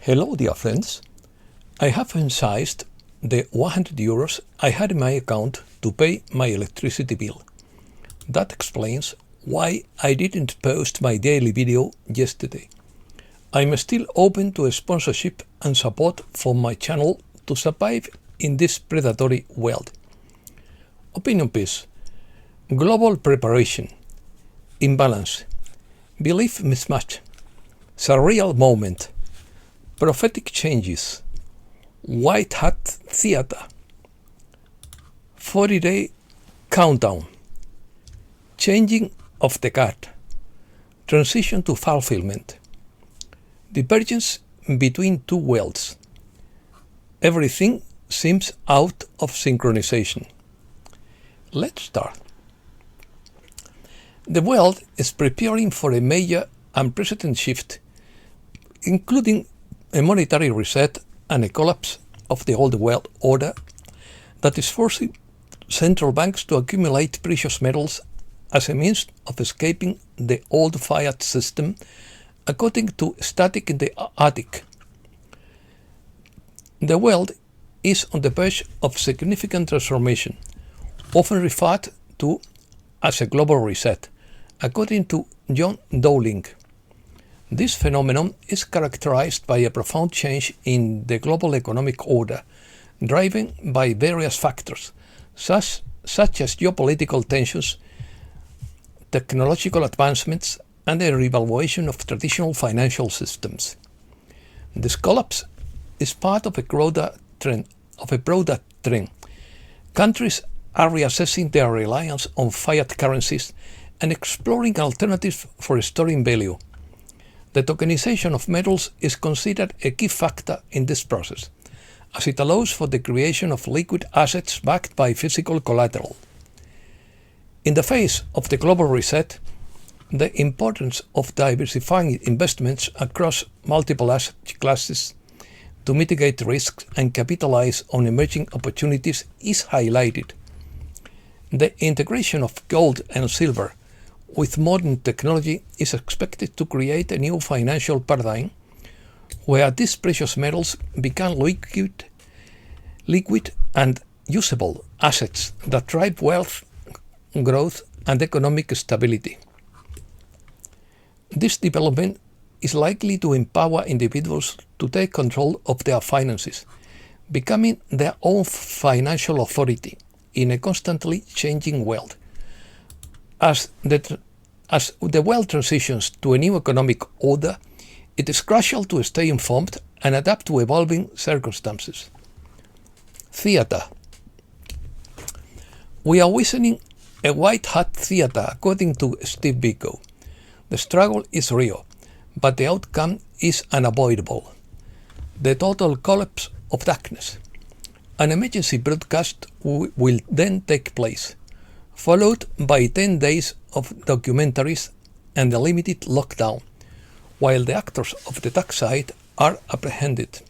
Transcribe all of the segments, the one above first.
Hello dear friends, I have emphasized the 100 euros I had in my account to pay my electricity bill. That explains why I didn't post my daily video yesterday. I'm still open to a sponsorship and support from my channel to survive in this predatory world. Opinion piece: global preparation, imbalance, belief mismatch, surreal moment, prophetic changes, white hat theater, 40-day countdown, changing of the guard, transition to fulfilment, divergence between two worlds. Everything seems out of synchronization. Let's start. The world is preparing for a major unprecedented shift, including a monetary reset and a collapse of the old world order that is forcing central banks to accumulate precious metals as a means of escaping the old fiat system, according to Static in the Attic. The world is on the verge of significant transformation, often referred to as a global reset, according to John Dowling. This phenomenon is characterized by a profound change in the global economic order, driven by various factors, such as geopolitical tensions, technological advancements, and a revaluation of traditional financial systems. This collapse is part of a broader trend. Countries are reassessing their reliance on fiat currencies and exploring alternatives for storing value. The tokenization of metals is considered a key factor in this process, as it allows for the creation of liquid assets backed by physical collateral. In the face of the global reset, the importance of diversifying investments across multiple asset classes to mitigate risks and capitalize on emerging opportunities is highlighted. The integration of gold and silver with modern technology is expected to create a new financial paradigm where these precious metals become liquid and usable assets that drive wealth, growth, and economic stability. This development is likely to empower individuals to take control of their finances, becoming their own financial authority in a constantly changing world. As the world transitions to a new economic order, it is crucial to stay informed and adapt to evolving circumstances. Theater. We are witnessing a white hat theater, according to Steve Biko. The struggle is real, but the outcome is unavoidable. The total collapse of darkness. An emergency broadcast will then take place, followed by 10 days of documentaries and a limited lockdown, while the actors of the dark side are apprehended.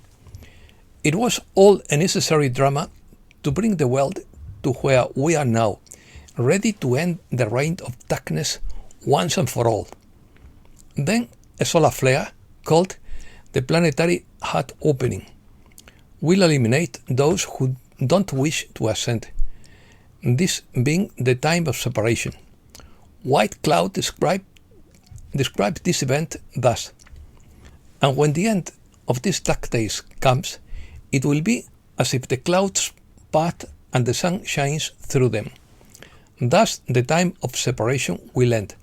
It was all a necessary drama to bring the world to where we are now, ready to end the reign of darkness once and for all. Then a solar flare, called the planetary hat opening, will eliminate those who don't wish to ascend, this being the time of separation. White Cloud described this event thus: "And when the end of these dark days comes, it will be as if the clouds part and the sun shines through them. Thus the time of separation will end,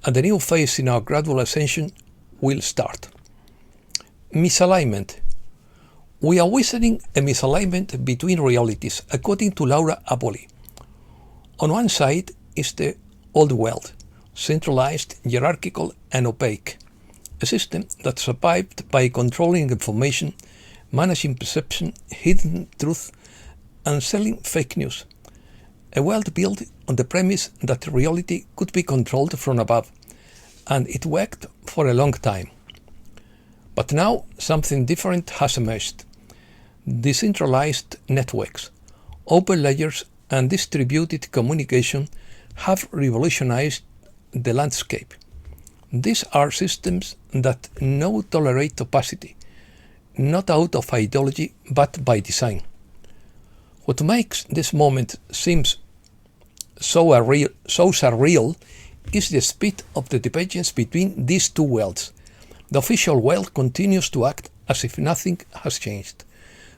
and the new phase in our gradual ascension will start." Misalignment. We are witnessing a misalignment between realities, according to Laura Apoli. On one side is the old world, centralized, hierarchical, and opaque, a system that survived by controlling information, managing perception, hidden truth, and selling fake news. A world built on the premise that reality could be controlled from above, and it worked for a long time. But now something different has emerged. Decentralized networks, open layers, and distributed communication have revolutionized the landscape. These are systems that now tolerate opacity, not out of ideology but by design. What makes this moment seem so surreal is the speed of the divergence between these two worlds. The official world continues to act as if nothing has changed,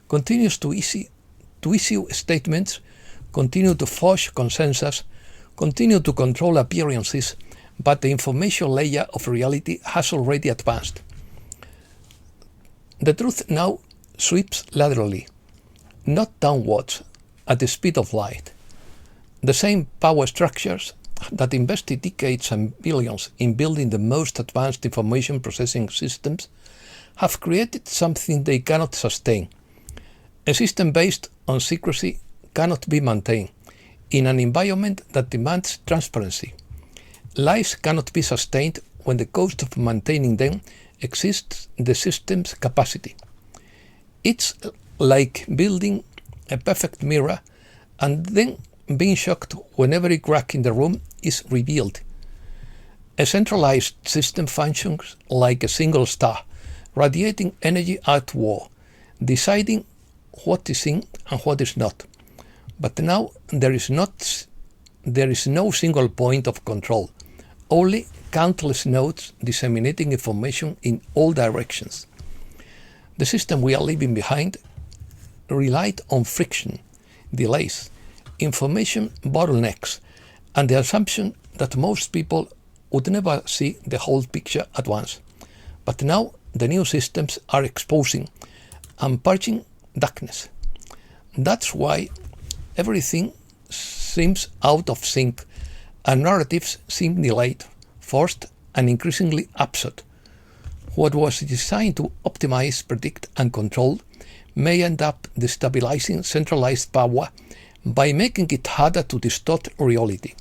continues to issue statements, continue to forge consensus, continue to control appearances, but the information layer of reality has already advanced. The truth now sweeps laterally, not downwards, at the speed of light. The same power structures that invested decades and billions in building the most advanced information processing systems have created something they cannot sustain. A system based on secrecy cannot be maintained in an environment that demands transparency. Lies cannot be sustained when the cost of maintaining them exceeds the system's capacity. It's like building a perfect mirror and then being shocked when every crack in the room is revealed. A centralized system functions like a single star, radiating energy outward, deciding what is in and what is not. But now there is no single point of control, only countless nodes disseminating information in all directions. The system we are leaving behind relied on friction, delays, information bottlenecks, and the assumption that most people would never see the whole picture at once. But now the new systems are exposing and purging darkness. That's why everything seems out of sync and narratives seem delayed, forced, and increasingly absurd. What was designed to optimize, predict, and control may end up destabilizing centralized power by making it harder to distort reality.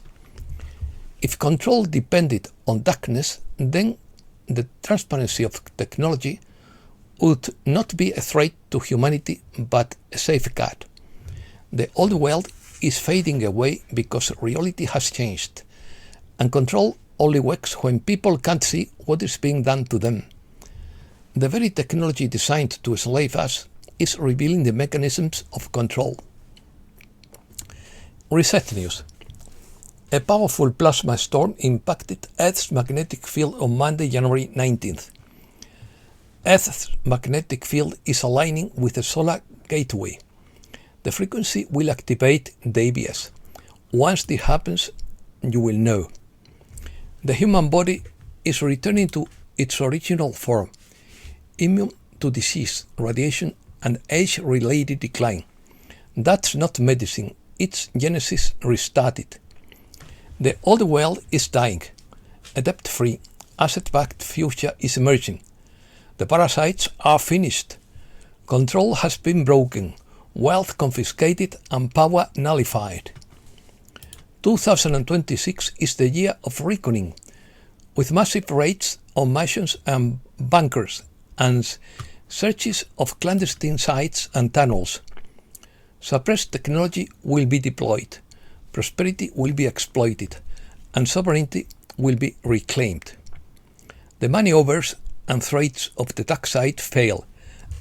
If control depended on darkness, then the transparency of technology would not be a threat to humanity but a safeguard. The old world is fading away because reality has changed, and control only works when people can't see what is being done to them. The very technology designed to enslave us is revealing the mechanisms of control. Reset news. A powerful plasma storm impacted Earth's magnetic field on Monday, January 19th. Earth's magnetic field is aligning with the solar gateway. The frequency will activate the ABS. Once this happens, you will know. The human body is returning to its original form, immune to disease, radiation, and age-related decline. That's not medicine, its genesis restarted. The old world is dying. A debt-free, asset-backed future is emerging. The parasites are finished. Control has been broken, wealth confiscated, and power nullified. 2026 is the year of reckoning, with massive raids on mansions and bunkers and searches of clandestine sites and tunnels. Suppressed technology will be deployed, prosperity will be exploited, and sovereignty will be reclaimed. The money-overs and threats of the dark side fail,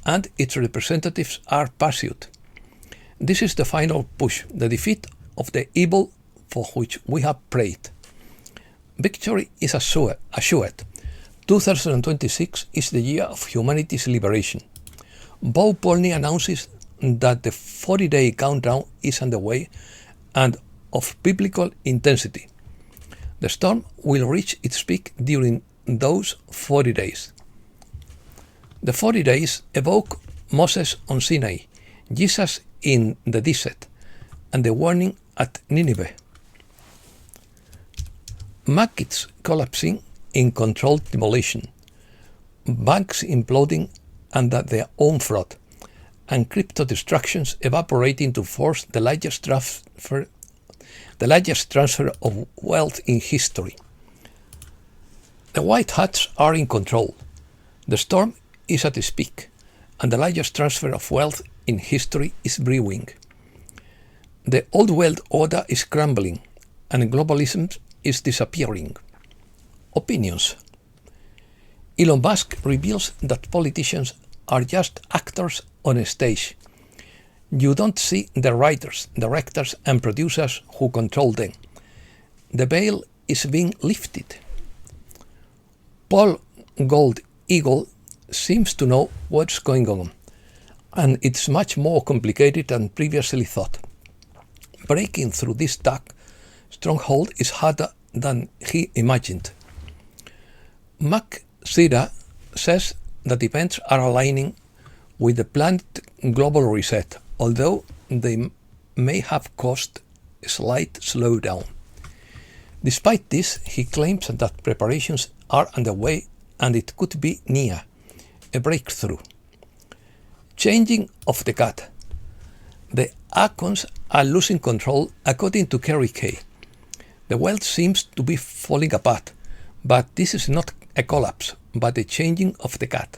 and its representatives are pursued. This is the final push, the defeat of the evil for which we have prayed. Victory is assured. 2026 is the year of humanity's liberation. Bo Polny announces that the 40-day countdown is underway and of biblical intensity. The storm will reach its peak during those 40 days. The 40 days evoke Moses on Sinai, Jesus in the desert, and the warning at Nineveh. Markets collapsing in controlled demolition, banks imploding under their own fraud, and crypto destructions evaporating to force the largest transfer of wealth in history. The white hats are in control. The storm is at its peak, and the largest transfer of wealth in history is brewing. The old world order is crumbling, and globalism is disappearing. Opinions. Elon Musk reveals that politicians are just actors on a stage. You don't see the writers, directors, and producers who control them. The veil is being lifted. Paul Gold Eagle seems to know what's going on, and it's much more complicated than previously thought. Breaking through this dark stronghold is harder than he imagined. Mac Sira says that events are aligning with the planned global reset, although they may have caused a slight slowdown. Despite this, he claims that preparations are underway and it could be near a breakthrough. Changing of the guard. The Archons are losing control, according to Kerry Kay. The world seems to be falling apart, but this is not a collapse, but a changing of the guard.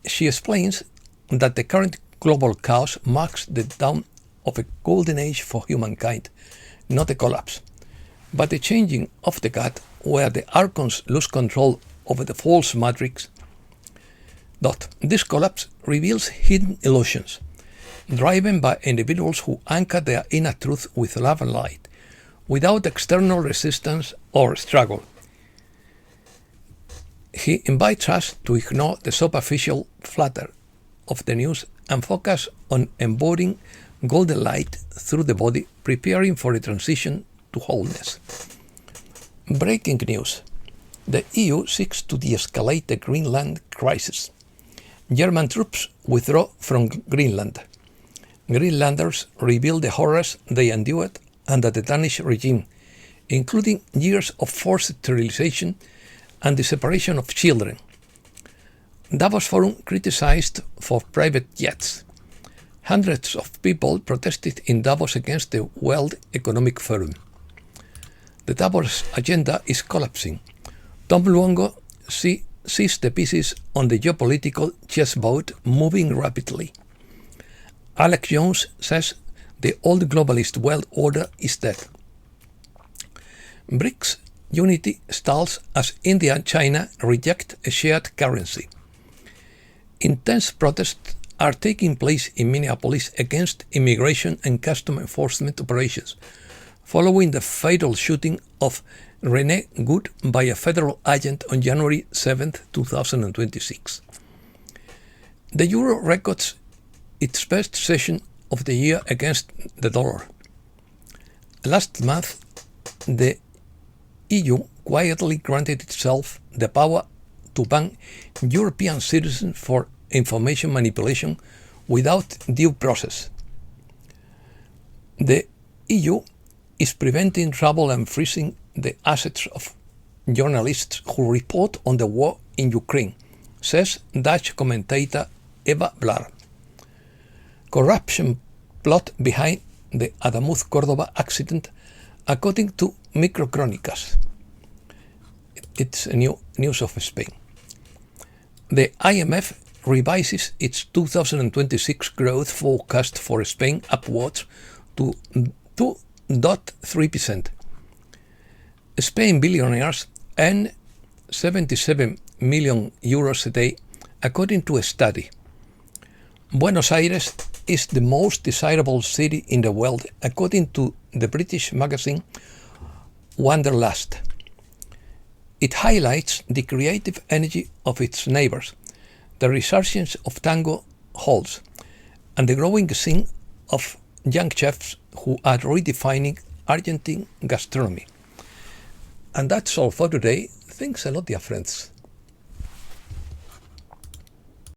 She explains that the current global chaos marks the dawn of a golden age for humankind, not a collapse, but a changing of the guard where the Archons lose control over the false matrix. This collapse reveals hidden illusions, driven by individuals who anchor their inner truth with love and light, without external resistance or struggle. He invites us to ignore the superficial flutter of the news and focus on embodying golden light through the body, preparing for a transition to wholeness. Breaking news. The EU seeks to de-escalate the Greenland crisis. German troops withdraw from Greenland. Greenlanders reveal the horrors they endured under the Danish regime, including years of forced sterilization and the separation of children. Davos Forum criticized for private jets. Hundreds of people protested in Davos against the World Economic Forum. The Davos agenda is collapsing. Tom Luongo sees the pieces on the geopolitical chessboard moving rapidly. Alex Jones says the old globalist world order is dead. BRICS unity stalls as India and China reject a shared currency. Intense protests are taking place in Minneapolis against immigration and custom enforcement operations, following the fatal shooting of Rene Good by a federal agent on January 7, 2026. The euro records its best session of the year against the dollar. Last month, the EU quietly granted itself the power to ban European citizens for information manipulation without due process. The EU is preventing trouble and freezing the assets of journalists who report on the war in Ukraine, says Dutch commentator Eva Blar. Corruption plot behind the Adamuz Córdoba accident, according to Microcrónicas. It's a new news of Spain. The IMF revises its 2026 growth forecast for Spain upwards to 2.3%. Spain billionaires earn 77 million euros a day, according to a study. Buenos Aires is the most desirable city in the world, according to the British magazine Wanderlust. It highlights the creative energy of its neighbors, the resurgence of tango halls, and the growing scene of young chefs who are redefining Argentine gastronomy. And that's all for today. Thanks a lot, dear friends.